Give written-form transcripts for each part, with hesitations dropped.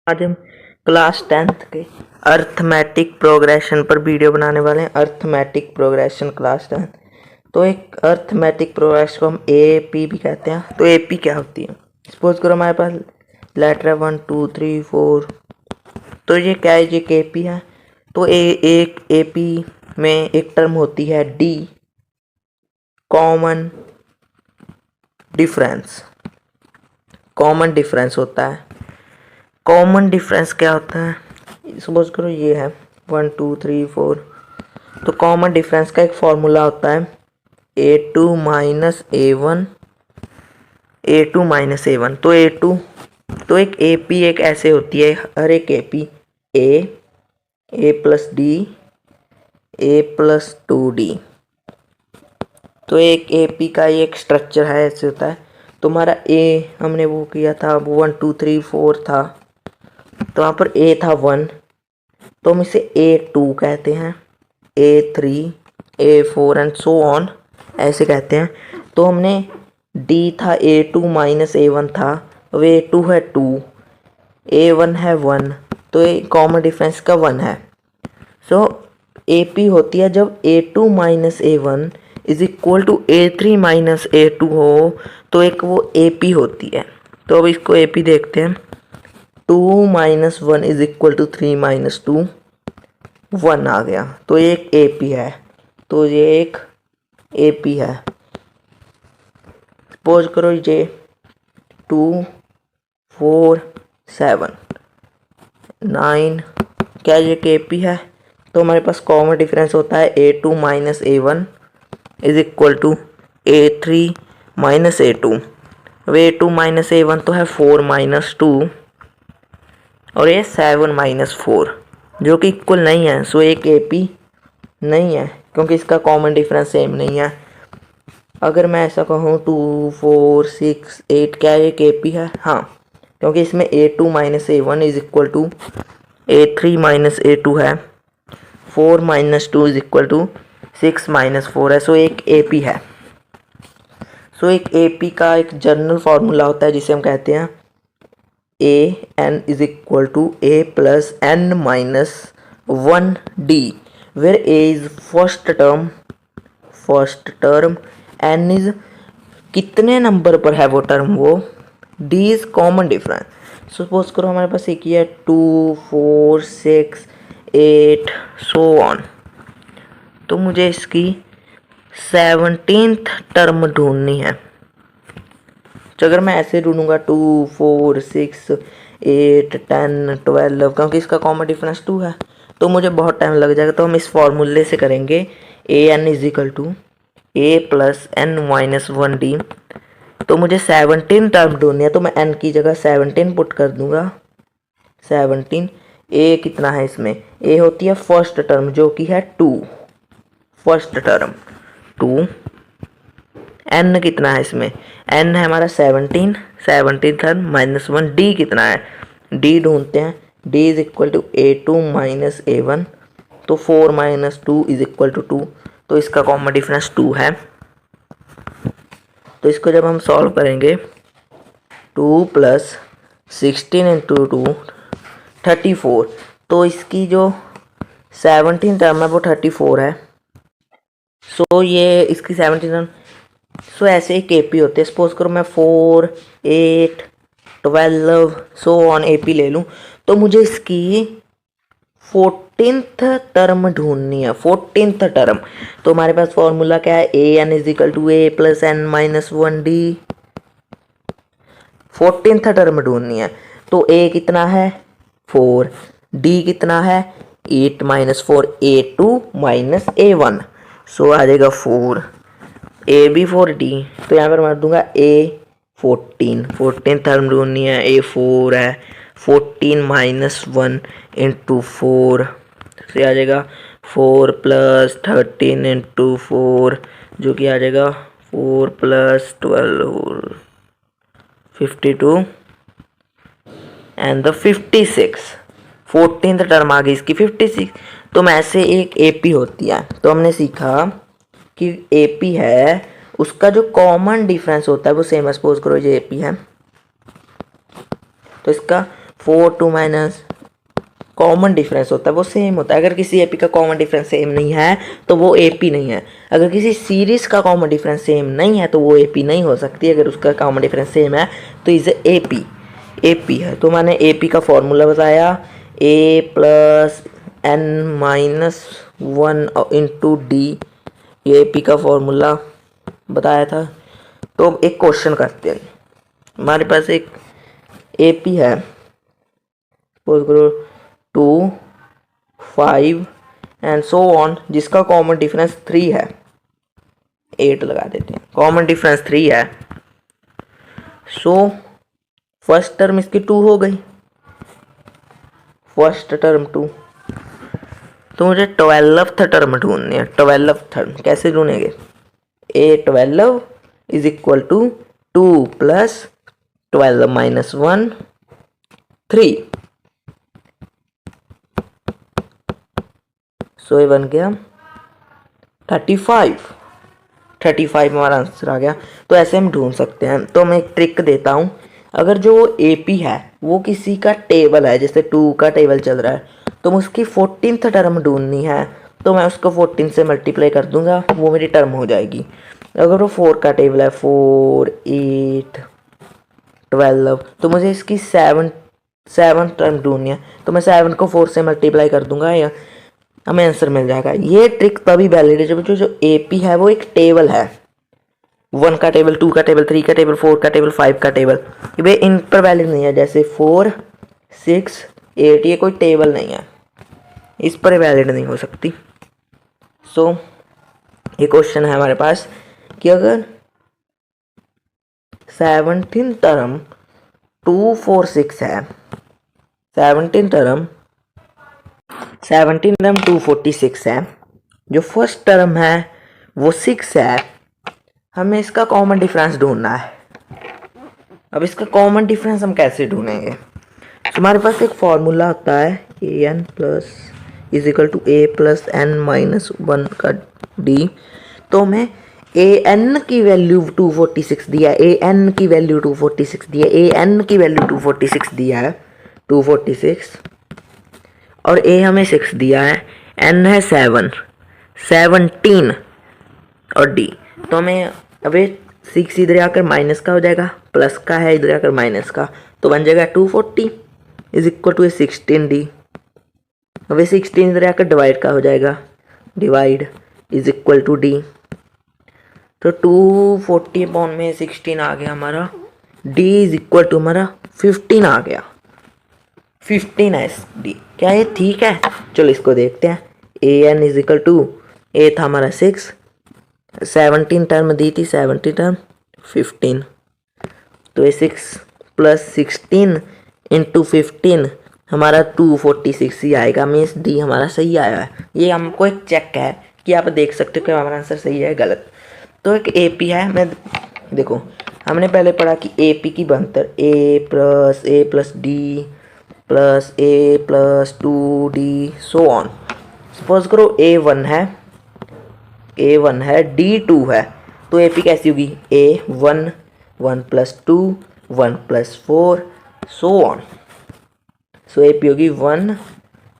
आज हम class 10th के अर्थमेटिक प्रोग्रेशन पर वीडियो बनाने वाले हैं। Arithmetic progression class 10। तो एक अर्थमेटिक प्रोग्रेशन को हम ए पी भी कहते हैं। तो ए पी क्या होती है? सपोज करो हमारे पास लेटर है 1 2 3 4। तो ये क्या है? ये के पी है। तो एक ए पी में एक टर्म होती है D, common difference. Common difference होता है। कॉमन डिफरेंस क्या होता है? सपोज करो ये है 1 2 3 4। तो कॉमन डिफरेंस का एक फॉर्मूला होता है a2 माइनस a1 तो a2 तो एक AP एक ऐसे होती है, हर एक AP a plus D a plus 2d। तो एक AP का ये एक स्ट्रक्चर है, ऐसे होता है। तुम्हारा A हमने वो किया था, 1 2 3 4 था, तो वहाँ पर A था 1, तो हम इसे A2 कहते हैं, A3 A4 and so on ऐसे कहते हैं। तो हमने D था A2 माइनस A1 था, अब A2 है 2, A1 है 1, तो ये कॉमन डिफरेंस का 1 है। सो AP होती है जब A2 minus A1 is equal to A3 minus A2 हो, तो एक वो AP होती है। तो अब इसको AP देखते हैं। 2 minus 1 is equal to 3 minus 2, 1 आ गया, तो ये एक AP है। तो ये एक AP है। सपोज करो ये 2 4 7 9, क्या ये एक AP है? तो हमारे पास कॉमन डिफरेंस होता है A2 minus A1 is equal to A3 minus A2। अब A2 माइनस A1 तो है 4 माइनस 2, और ये 7 माइनस 4 जो कि इक्वल नहीं है। सो एक AP नहीं है, क्योंकि इसका कॉमन डिफरेंस सेम नहीं है। अगर मैं ऐसा कहूँ 2 4 6 8, क्या ये AP है? हाँ, क्योंकि इसमें A2 minus A1 is equal to A3 minus A2 है, 4 minus 2 is equal to 6 minus 4 है। सो एक AP है। सो एक AP का एक जनरल फार्मूला होता है जिसे हम कहते हैं an is equal to a plus n minus 1d, where a is first term, n is कितने नंबर पर है वो टर्म, वो d is common difference. Suppose करो हमारे पास एक ही है 2 4 6 8 सो ऑन, तो मुझे इसकी 17th टर्म ढूंढनी है। तो अगर मैं ऐसे ढूंढूंगा 2 4 6 8 10 12, क्योंकि इसका कॉमन डिफरेंस 2 है, तो मुझे बहुत टाइम लग जाएगा। तो हम इस फॉर्मूले से करेंगे an is equal to a plus n minus 1d। तो मुझे 17 टर्म ढूंढनी है, तो मैं n की जगह 17 पुट कर दूंगा। 17 a कितना है इसमें? a होती है फर्स्ट टर्म जो कि है 2, फर्स्ट टर्म 2। n कितना है इसमें? n है हमारा 17 टर्म माइनस 1। d कितना है? d ढूंढते हैं। d is equal to A2 minus A1, तो 4 माइनस 2 इज इक्वल टू 2, तो इसका कॉमन डिफरेंस 2 है। तो इसको जब हम सॉल्व करेंगे 2 प्लस 16 इंटू 2 34, तो इसकी जो 17 टर्म है वो 34 है। सो ये इसकी 17 टर्म, सो ऐसे ही AP होते हैं। सपोज करो मैं 4 8 12 सो ऑन AP ले लूँ, तो मुझे इसकी 14th टर्म ढूंढनी है। 14th टर्म, तो हमारे पास फॉर्मूला क्या है? an is equal to a plus n minus 1d। 14th term ढूंढनी है, तो a कितना है? 4, d कितना है? 8 माइनस 4 A2 माइनस A1, सो आ जाएगा 4 AB4D। तो यहाँ पर मार दूंगा A14 टर्म ढूंढनी है, A4 है 14 माइनस 1 इंटू 4, से आ जाएगा 4 प्लस 13 इंटू 4, जो कि आ जाएगा 4 plus 12 52 and the 56। 14th term आ गई इसकी 56। तो मैं ऐसे एक AP होती है। तो हमने सीखा कि AP है, उसका जो कॉमन डिफरेंस होता है वो सेम है। सपोज करो ये AP है, तो इसका 4 2 माइनस कॉमन डिफरेंस होता है वो सेम होता है। अगर किसी एपी का कॉमन डिफरेंस सेम नहीं है तो वो एपी नहीं है। अगर किसी सीरीज का कॉमन डिफरेंस सेम नहीं है तो वो एपी नहीं हो सकती। अगर उसका कॉमन डिफरेंस सेम है तो इसे एपी एपी है। तो मैंने एपी का फॉर्मूला बताया, A plus N minus 1 into D, ये एपी का फॉर्मूला बताया था। तो अब एक क्वेश्चन करते हैं। हमारे पास एक एपी है, सपोज करो 2 5 एंड सो ऑन, जिसका कॉमन डिफरेंस 3 है। 8 लगा देते हैं, कॉमन डिफरेंस 3 है। सो फर्स्ट टर्म इसकी 2 हो गई, फर्स्ट टर्म 2। तो मुझे 12th टर्म ढूंढनी है। 12th टर्म कैसे ढूंढेंगे? A12 is equal to 2 plus 12 minus 1 3। So ये बन गया 35। 35 हमारा आंसर आ गया। तो ऐसे हम ढूंढ सकते हैं। तो मैं एक ट्रिक देता हूँ। अगर जो एपी है वो किसी का टेबल है, जैसे 2 का टेबल चल रहा है, तो मैं उसकी 14th टर्म ढूंढनी है, तो मैं उसको 14 से मल्टीप्लाई कर दूंगा, वो मेरी टर्म हो जाएगी। अगर वो 4 का टेबल है, 4 8 12, तो मुझे इसकी 7 टर्म ढूंढनी है, तो मैं 7 को 4 से मल्टीप्लाई कर दूंगा या हमें आंसर मिल जाएगा। ये ट्रिक तभी वैलिड है जब जो एपी है वो एक टेबल है। 1 का टेबल, 2 का टेबल, 3 का टेबल, 4 का टेबल, 5 का टेबल, ये इन पर वैलिड नहीं है। जैसे 4 6 8 ये कोई टेबल नहीं है, इस पर वैलिड नहीं हो सकती। सो ये क्वेश्चन है हमारे पास कि अगर 17 टर्म 2 4 6 है, 17 टर्म 246 है, जो फर्स्ट टर्म है वो 6 है, हमें इसका कॉमन डिफरेंस ढूंढना है। अब इसका कॉमन डिफरेंस हम कैसे ढूंढेंगे? तो हमारे पास एक फॉर्मूला होता है A N plus is equal to A plus N minus 1 का डी। तो हमें ए एन की वैल्यू 246 दिया है, ए एन की वैल्यू 246 दिया है, ए एन की वैल्यू 246 दिया है, 246, और ए हमें 6 दिया है, एन है 7 17 और डी। तो हमें अबे 6 इधर आकर माइनस का हो जाएगा, प्लस का है इधर आकर माइनस का, तो बन जाएगा 240 इज इक्वल टू 16 डी। अबे 16 इधर आकर डिवाइड का हो जाएगा, divide is equal to D. तो 240 अपॉन में 16 आ गया हमारा, डी इज इक्वल टू हमारा 15 आ गया, 15 है डी। क्या ये ठीक है? चलो इसको देखते हैं। ए एन इज इक्वल टू, ए था हमारा 6, 17 टर्म दी थी, 17 टर्म 15, तो ये 6 प्लस 16 इंटू 15 हमारा 246 ही आएगा। मीन्स डी हमारा सही आया है। ये हमको एक चेक है कि आप देख सकते हो कि हमारा आंसर सही है गलत। तो एक एपी है, मैं देखो हमने पहले पढ़ा कि एपी की बनतर A plus D plus A plus 2d so on. Suppose करो A1 है D2 है, तो एपी कैसी होगी? A1 1 plus 2 1 plus 4 so on. So AP होगी 1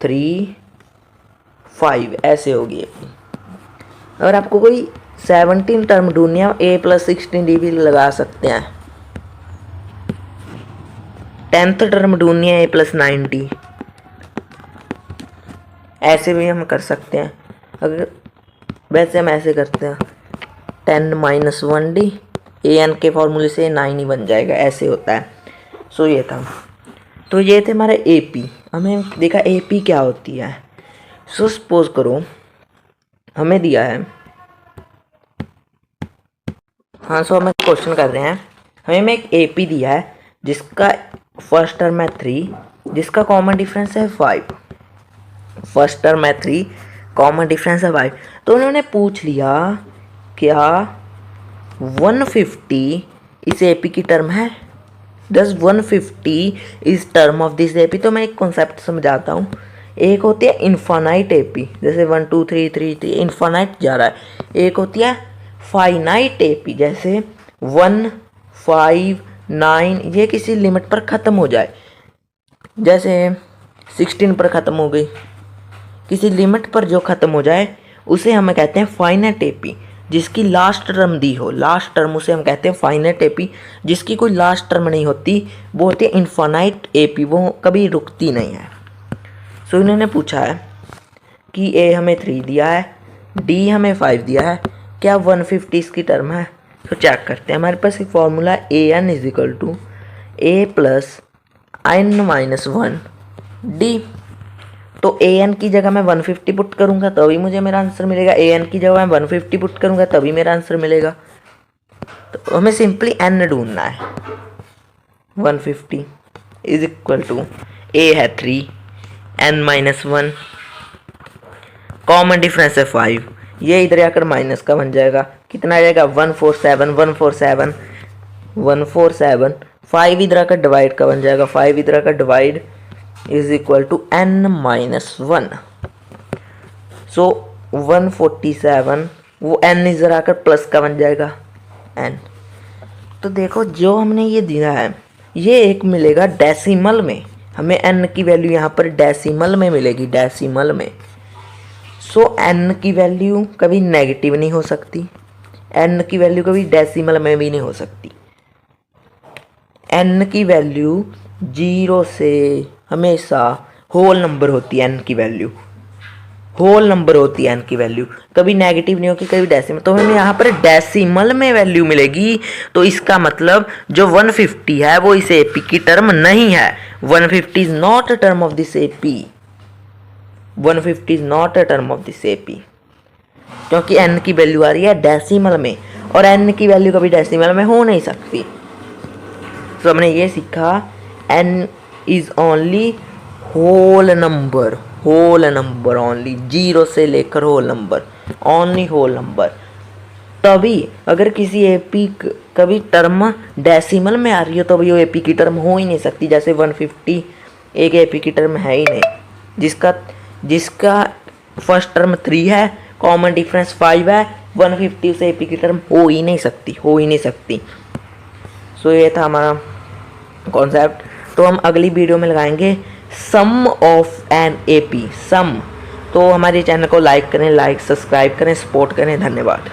3 5, ऐसे होगी एपी। अगर आपको कोई 17 टर्म ढूंढनी है, A प्लस 16d भी लगा सकते हैं। 10th टर्म ढूंढनी है, A प्लस 9d, ऐसे भी हम कर सकते हैं। अगर वैसे हम ऐसे करते हैं 10 माइनस 1d, ए एन के फॉर्मूले से 9 ही बन जाएगा, ऐसे होता है। सो ये था, तो ये थे हमारे एपी। हमें देखा एपी क्या होती है। सो सपोज करो हमें दिया है, हाँ सो हमें क्वेश्चन कर रहे हैं, हमें एक एपी दिया है जिसका फर्स्ट टर्म है 3, जिसका कॉमन डिफरेंस है 5। फर्स्ट टर्म है 3, कॉमन डिफरेंस है 5। तो उन्होंने पूछ लिया क्या 150 इस एपी की टर्म है? Does 150 is term of this AP? तो मैं एक कॉन्सेप्ट समझाता हूँ। एक होती है इन्फानाइट एपी, जैसे 1 2 3 3 3 इन्फानाइट जा रहा है। एक होती है फाइनाइट एपी, जैसे 1 5 9 ये किसी लिमिट पर ख़त्म हो जाए। जैसे 16 पर ख़त्म हो गई, किसी लिमिट पर जो ख़त्म हो जाए उसे हम कहते हैं फाइनाइट एपी। जिसकी लास्ट टर्म दी हो, लास्ट टर्म उसे हम कहते हैं फाइनाइट एपी। जिसकी कोई लास्ट टर्म नहीं होती वो होती है इनफाइनाइट एपी, वो कभी रुकती नहीं है। सो इन्होंने पूछा है कि ए हमें 3 दिया है, डी हमें 5 दिया है, क्या 150 इसकी टर्म है? तो चेक करते हैं। हमारे पास एक formula A N is equal to A plus n minus 1 D. तो ए एन की जगह मैं 150 पुट करूंगा तभी मुझे मेरा आंसर मिलेगा, ए एन की जगह मैं 150 पुट करूंगा तभी मेरा आंसर मिलेगा। तो हमें सिंपली n ढूंढना है। 150 इज इक्वल टू ए है 3, n माइनस 1, कॉमन डिफरेंस है 5, ये इधर आकर माइनस का बन जाएगा। कितना आ जाएगा? 147, 147, 147। 5 इधर आकर डिवाइड का बन जाएगा, 5 इधर आकर divide is equal to n minus 1। So 147, वो n इधर आकर प्लस का बन जाएगा n। तो देखो जो हमने ये दिया है ये एक मिलेगा डेसिमल में, हमें n की वैल्यू यहाँ पर डेसिमल में मिलेगी, डेसिमल में। सो n की वैल्यू कभी नेगेटिव नहीं हो सकती, n की वैल्यू कभी डेसिमल में भी नहीं हो सकती। n की वैल्यू 0 से हमेशा होल नंबर होती है, n की वैल्यू होल नंबर होती है, n की वैल्यू कभी नेगेटिव नहीं होगी, कभी डेसिमल। तो हमें यहाँ पर डेसिमल में वैल्यू मिलेगी। तो इसका मतलब जो 150 है वो इस एपी की टर्म नहीं है। 150 is not a term of this AP, 150 is not a term of this AP, क्योंकि n की वैल्यू आ रही है डेसिमल में और n की वैल्यू कभी डेसिमल में हो नहीं सकती। तो हमने ये सीखा n is only whole number, whole number only, 0 से लेकर whole number, only whole number. तभी अगर किसी एपी कभी टर्म डेसिमल में आ रही हो तो भी वो एपी की टर्म हो ही नहीं सकती। जैसे 150 एक एपी की टर्म है ही नहीं, जिसका फर्स्ट टर्म 3 है, कॉमन डिफरेंस 5 है, 150 से एपी की टर्म हो ही नहीं सकती, हो ही नहीं सकती। सो ये था हमारा कॉन्सेप्ट। तो हम अगली वीडियो में लगाएंगे सम ऑफ एन एपी, सम। तो हमारे चैनल को लाइक करें, सब्सक्राइब करें, सपोर्ट करें। धन्यवाद।